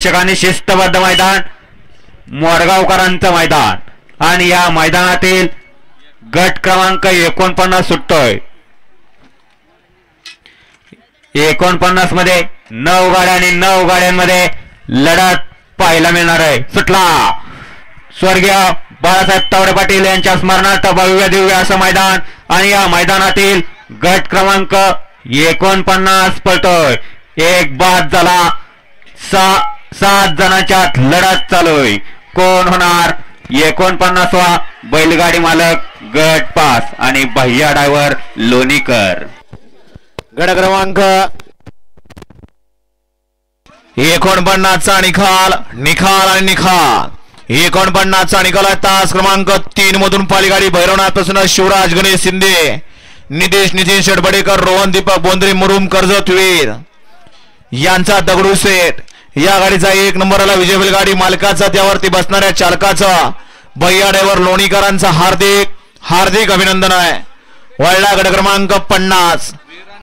प्रेक्षकांनी शिस्तबद्ध मैदान मोरगावकरांचं मैदान आणि या मैदानातील गट क्रमांक 49 सुटतोय। 49 मध्ये 9 गाड्या आणि 9 गाड्यांमध्ये लढत पाहायला मिळणार आहे। सुटला स्वर्गीय बाळासाहेब तावडे पाटील यांच्या स्मरणार्थ भव्य दिव्य असं मैदान आणि या मैदानातील गट क्रमांक 49 पळतोय। एक बाद झाला, 7 जणांच्या लढत चालू आहे। कोण होणार 49वा बैलगाडी मालक गट पास आणि भैया ड्रायव्हर लोणीकर। गट क्रमांक 49चा निकाल आणि निकाल 49चा निकाल आहे। तास क्रमांक 3 मधून पालीगाडी भैरवनाथ पासून शिवराज गणेश शिंदे, नितीन शेटबडेकर, रोहन दीपक बोंद्रे, मुरुम कर्जतवीर यांचा दगडू सेट। या गाडीचा 1 नंबर आला विजय बैलगाडी मालकाचा, त्यावरती बसणाऱ्या चालकाचा भैया ड्रायव्हर लोणीकरांचा हार्दिक अभिनंदन आहे। वळला गट क्रमांक 50